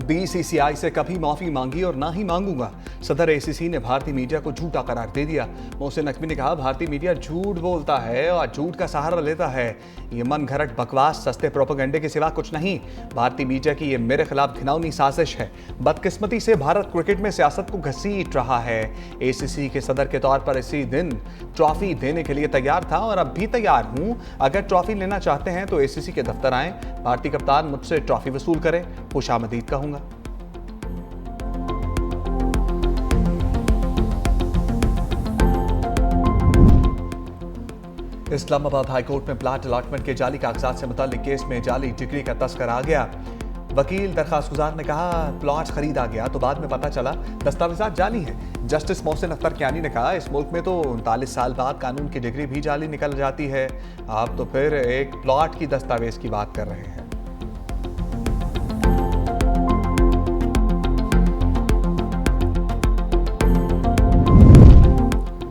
BCCI से कभी माफी मांगी और ना ही मांगूंगा। सदर एसीसी ने भारतीय मीडिया को झूठा करार दे दिया। मोहसिन नकवी ने कहा, भारतीय मीडिया झूठ बोलता है और झूठ का सहारा लेता है। ये मन घड़त बकवास, सस्ते प्रोपेगेंडे के सिवा कुछ नहीं। भारतीय मीडिया की ये मेरे खिलाफ घिनौनी साजिश है। बदकिस्मती से भारत क्रिकेट में सियासत को घसीट रहा है। एसीसी के सदर के तौर पर इसी दिन ट्रॉफी देने के लिए तैयार था और अब भी तैयार हूं। अगर ट्रॉफी लेना चाहते हैं तो एसीसी के दफ्तर आएं, भारतीय कप्तान मुझसे ट्रॉफी वसूल करें, खुशामदीद कहूंगा। इस्लामाबाद हाईकोर्ट में प्लाट अलॉटमेंट के जाली कागजात से मुताल्लिक केस में जाली डिग्री का तस्कर आ गया। वकील दरखास्तगुजार ने कहा, प्लॉट खरीदा गया तो बाद में पता चला दस्तावेजात जाली हैं। जस्टिस मोहसिन अख्तर कियानी ने कहा, इस मुल्क में तो 39 साल बाद कानून की डिग्री भी जाली निकल जाती है। आप तो फिर एक प्लॉट की दस्तावेज की बात कर रहे हैं।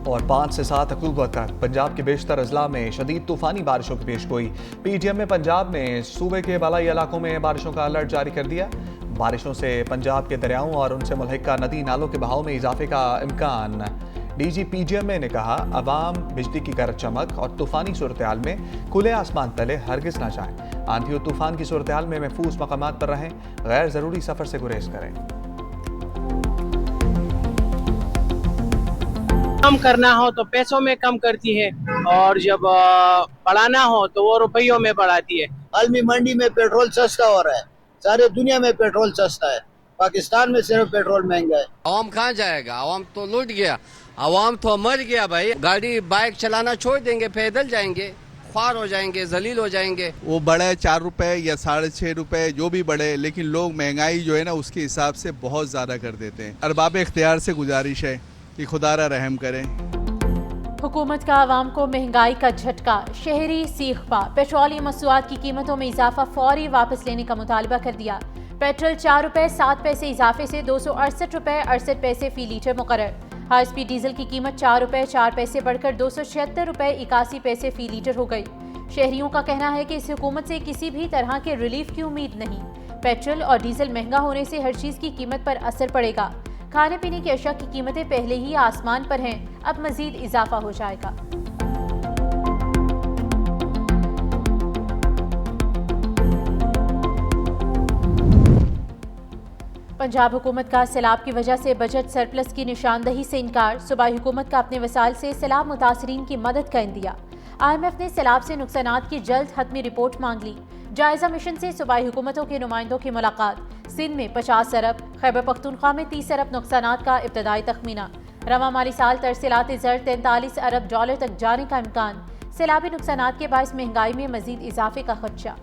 और 5 से 7 अक्टूबर तक पंजाब के बेशतर अजला में शदीद तूफानी बारिशों की पेशगोई। पीटीएम में पंजाब ने सूबे के बलाई इलाकों में बारिशों का अलर्ट जारी कर दिया। बारिशों से पंजाब के दरियाओं और उनसे मुल्हिका नदी नालों के बहाव में इजाफे का इम्कान। डीजी पीजीएमए ने कहा, अवाम बिजली की गरज चमक और तूफानी सूरत-ए-हाल में खुले आसमान तले हरगिज ना जाएं। आंधी और तूफान की सूरत-ए-हाल में महफूज मकामात पर रहें, गैर जरूरी सफर से गुरेज करें। कम करना हो तो पैसों में कम करती है और जब बढ़ाना हो तो वो रुपयों में बढ़ाती है। आलमी मंडी में पेट्रोल सस्ता हो रहा है, सारे दुनिया में पेट्रोल सस्ता है, पाकिस्तान में सिर्फ पेट्रोल महंगा है। आवाम कहाँ जाएगा? आवाम तो लूट गया, आवाम तो मर गया भाई। गाड़ी बाइक चलाना छोड़ देंगे, पैदल जाएंगे, ख्वार हो जाएंगे, जलील हो जाएंगे। वो बढ़े 4 रुपए या 6.5 रुपए जो भी बढ़े, लेकिन लोग महंगाई जो है ना उसके हिसाब से बहुत ज्यादा कर देते हैं। अरबाब इख्तियार से गुजारिश है कि खुदारा रहम करें। हुकूमत का आवाम को महंगाई का झटका, शहरी सीखपा, पेट्रोलियम मसनूआत की कीमतों में इजाफा फौरी वापस लेने का मुतालबा कर दिया। पेट्रोल 4 रुपए 7 पैसे इजाफे से 268 रुपए 68 पैसे फी लीटर मुकर्रर। हाई स्पीड डीजल की कीमत 4 रुपए 4 पैसे बढ़कर 276 रुपए 81 पैसे फी लीटर हो गई। शहरियों का कहना है कि इस हुकूमत से किसी भी तरह के रिलीफ की उम्मीद नहीं। पेट्रोल और डीजल महंगा होने से हर चीज की कीमत पर असर पड़ेगा। खाने पीने की अशिया की कीमतें पहले ही आसमान पर हैं, अब मजीद इजाफा हो जाएगा। पंजाब हुकूमत का सैलाब की वजह से बजट सरप्लस की निशानदही से इनकार। सूबाई हुकूमत का अपने वसाइल से सैलाब मुतासरीन की मदद का इंदिया। IMF ने सैलाब से नुकसानात की जल्द हतमी रिपोर्ट मांग ली। जायजा मिशन से सूबाई हुकूमतों के नुमाइंदों की मुलाकात। सिंध में 50 अरब, खैबर पख्तूनख्वा में 30 अरब नुकसानात का इब्तदाई तखमीना। रवा माली साल तरसीलात ज़र 43 अरब डॉलर तक जाने का इम्कान। सैलाबी नुकसानात के बायस महंगाई में मजीद इजाफे का खदशा।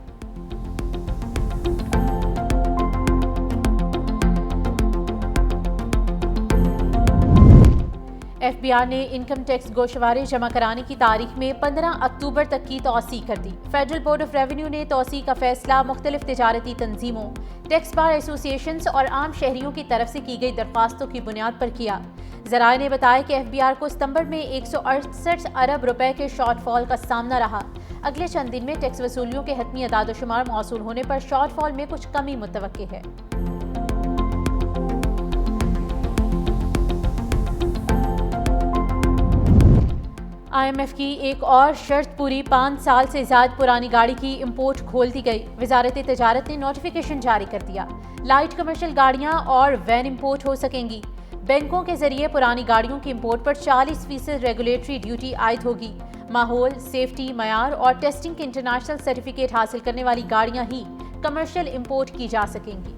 FBI ने इनकम टैक्स गोशवारे जमा कराने की तारीख में 15 अक्टूबर तक की तौसी कर दी। फेडरल बोर्ड ऑफ रेवेन्यू ने तौसी का फैसला मुख्तलिफ तिजारती तंजीमों, टैक्स बार एसोसिएशंस और आम शहरियों की तरफ से की गई दरख्वास्तों की बुनियाद पर किया। ज़राए ने बताया कि FBR को सितंबर में 168 अरब रुपए के शॉर्टफॉल का सामना रहा। अगले चंद दिन में टैक्स वसूलियों के हतमी अदाद-ओ-शुमार मौसूल होने पर शॉर्टफॉल में कुछ कमी मुतवक्के है। IMF की एक और शर्त पूरी, 5 साल से ज़्यादा पुरानी गाड़ी की इंपोर्ट खोल दी गई। वजारत तिजारत ने नोटिफिकेशन जारी कर दिया। लाइट कमर्शियल गाड़ियां और वैन इंपोर्ट हो सकेंगी। बैंकों के जरिए पुरानी गाड़ियों की इंपोर्ट पर 40% रेगुलेटरी ड्यूटी आयद होगी। माहौल, सेफ्टी, मयार और टेस्टिंग के इंटरनेशनल सर्टिफिकेट हासिल करने वाली गाड़ियां ही कमर्शियल इंपोर्ट की जा सकेंगी।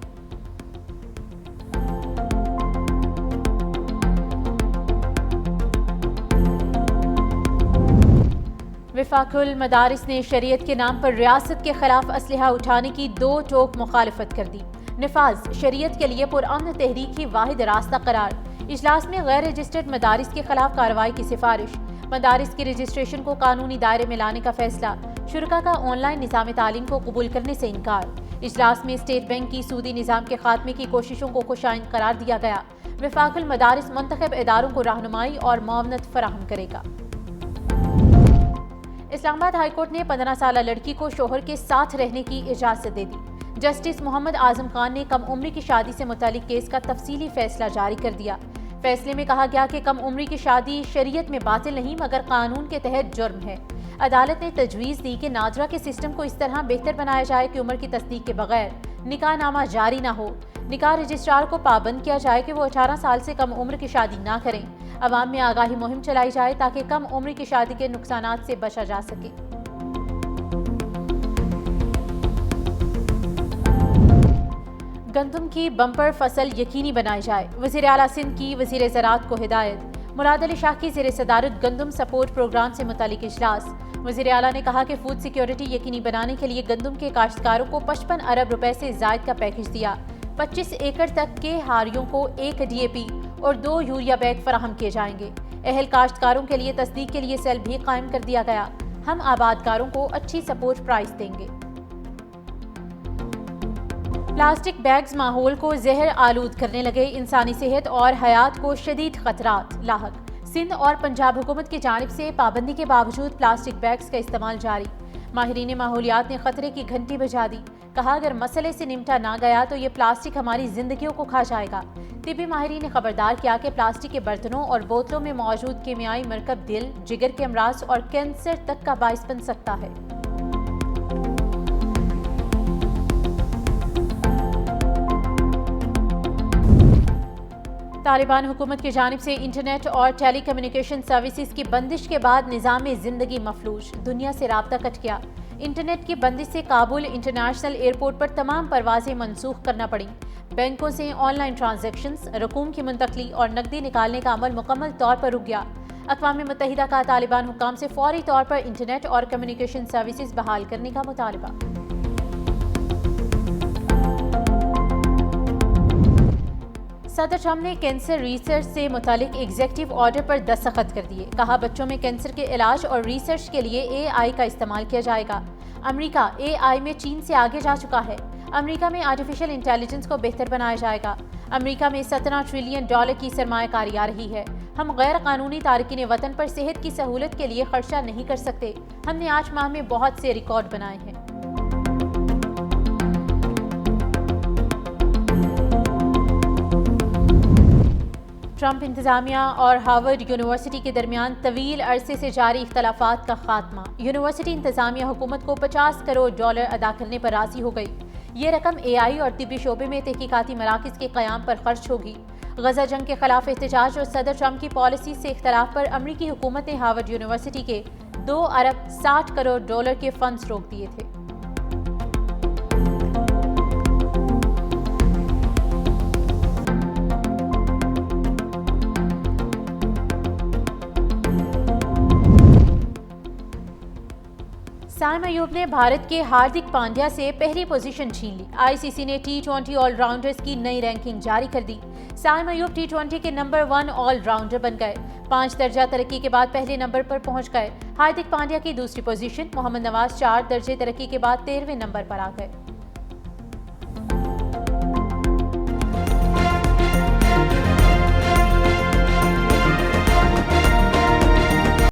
वफाकुल मदारिस ने शरीयत के नाम पर रियासत के खिलाफ असलहा उठाने की 2 टोक मुखालफत कर दी। निफाज शरीयत के लिए पुरअमन तहरीक ही वाहिद रास्ता करार। इजलास में गैर रजिस्टर्ड मदारिस के खिलाफ कार्रवाई की सिफारिश। मदारिस के रजिस्ट्रेशन को कानूनी दायरे में लाने का फैसला। शुरका का ऑनलाइन निज़ाम तालीम को कबूल करने से इनकार। इजलास में स्टेट बैंक की सूदी निज़ाम के खात्मे की कोशिशों को खुशाइंद करार दिया गया। वफाकुल मदारिस मुंतखब इदारों को रहनुमाई और मुआवनत फराहम करेगा। इस्लामाबाद हाईकोर्ट ने 15 साल लड़की को शोहर के साथ रहने की इजाजत दे दी। जस्टिस मोहम्मद आजम खान ने कम उम्र की शादी से मुतालिक केस का तफसीली फैसला जारी कर दिया। फैसले में कहा गया कि कम उम्र की शादी शरीयत में बातिल नहीं मगर कानून के तहत जुर्म है। अदालत ने तजवीज़ दी कि नादरा के सिस्टम को इस तरह बेहतर बनाया जाए कि उम्र की तस्दीक के बगैर निकाहनामा जारी ना हो। निकाह रजिस्ट्रार को पाबंद किया जाए कि वो 18 साल से कम उम्र की शादी ना करें। अवाम में आगाही मुहिम चलाई जाए ताकि कम उम्र की शादी के नुकसानात से बचा जा सके। गंदम की बम्पर फसल यकीनी बनाई जाए, वज़ीर आला सिंध की वज़ीर ज़राअत को हिदायत। मुराद अली शाह की ज़ेर सदारत गंदम सपोर्ट प्रोग्राम से मुतालिक इजलास। वज़ीर आला ने कहा कि फूड सिक्योरिटी यकीनी बनाने के लिए गंदम के काश्तकारों को 55 अरब रुपए से जायद का पैकेज दिया। 25 एकड़ तक के हारियों को 1 DAP और 2 यूरिया बैग फराहम किए जाएंगे। अहल काश्तकारों के लिए तस्दीक के लिए सेल भी कायम कर दिया गया। हम आबादकारों को अच्छी सपोर्ट प्राइस देंगे। प्लास्टिक बैग्स माहौल को जहर आलूद करने लगे, इंसानी सेहत और हयात को शदीद खतरात लाहक। सिंध और पंजाब हुकूमत की जानिब से पाबंदी के बावजूद प्लास्टिक बैग्स का इस्तेमाल जारी। माहिरीन माहौलियात ने खतरे की घंटी बजा दी। कहा अगर मसले से निपटा ना गया तो ये प्लास्टिक हमारी जिंदगियों को खा जाएगा। तिब्बी माहिरीन ने खबरदार किया कि प्लास्टिक के बर्तनों और बोतलों में मौजूद कीमियाई मरकब दिल, जिगर के अमराज और कैंसर तक का बाइस बन सकता है। तालिबान हुकूमत की जानिब से इंटरनेट और टेली कम्युनिकेशन सर्विसेज की बंदिश के बाद निज़ाम ज़िंदगी मफलूज, दुनिया से राब्ता कट गया। इंटरनेट की बंदिश से काबुल इंटरनेशनल एयरपोर्ट पर तमाम परवाजें मनसूख करना पड़ी। बैंकों से ऑनलाइन ट्रांजैक्शंस, रकूम की मुंतकली और नकदी निकालने का अमल मुकम्मल तौर पर रुक गया। अक़वाम मुत्तहिदा का तालिबान हुक्काम से फौरी तौर पर इंटरनेट और कम्युनिकेशन सर्विसेज बहाल करने का मुतालबा। सदर ट्रंप ने कैंसर रिसर्च से मुतालिक एग्जीक्यूटिव ऑर्डर पर दस्तखत कर दिए। कहा बच्चों में कैंसर के इलाज और रिसर्च के लिए AI का इस्तेमाल किया जाएगा। अमेरिका AI में चीन से आगे जा चुका है। अमेरिका में आर्टिफिशियल इंटेलिजेंस को बेहतर बनाया जाएगा। अमेरिका में $17 ट्रिलियन की सरमायाकारी आ रही है। हम गैर कानूनी तारकीन वतन पर सेहत की सहूलत के लिए खर्चा नहीं कर सकते। हमने 8 माह में बहुत से रिकॉर्ड बनाए हैं। ट्रंप इंतजामिया और हार्वर्ड यूनिवर्सिटी के दरमियान तवील अरसे से जारी इख्तलाफात का खात्मा। यूनिवर्सिटी इंतजामिया हुकूमत को $50 करोड़ अदा करने पर राजी हो गई। ये रकम AI और तिब्बी शोबे में तहकीकाती मराकज़ के क़याम पर खर्च होगी। गजा जंग के खिलाफ एहतजाज और सदर ट्रंप की पॉलिसी से इख्तलाफ पर अमरीकी हुकूमत ने हार्वर्ड यूनिवर्सिटी के $2 अरब 60 करोड़ के फंड्स रोक दिए थे। साइम अयूब ने भारत के हार्दिक पांड्या से पहली पोजीशन छीन ली। ICC ने T20 ऑलराउंडर्स की नई रैंकिंग जारी कर दी। साइम अयूब T20 के नंबर 1 ऑलराउंडर बन गए। 5 दर्जा तरक्की के बाद पहले नंबर पर पहुंच गए। हार्दिक पांड्या की दूसरी पोजीशन, मोहम्मद नवाज 4 दर्जे तरक्की के बाद 13वें नंबर पर आ गए।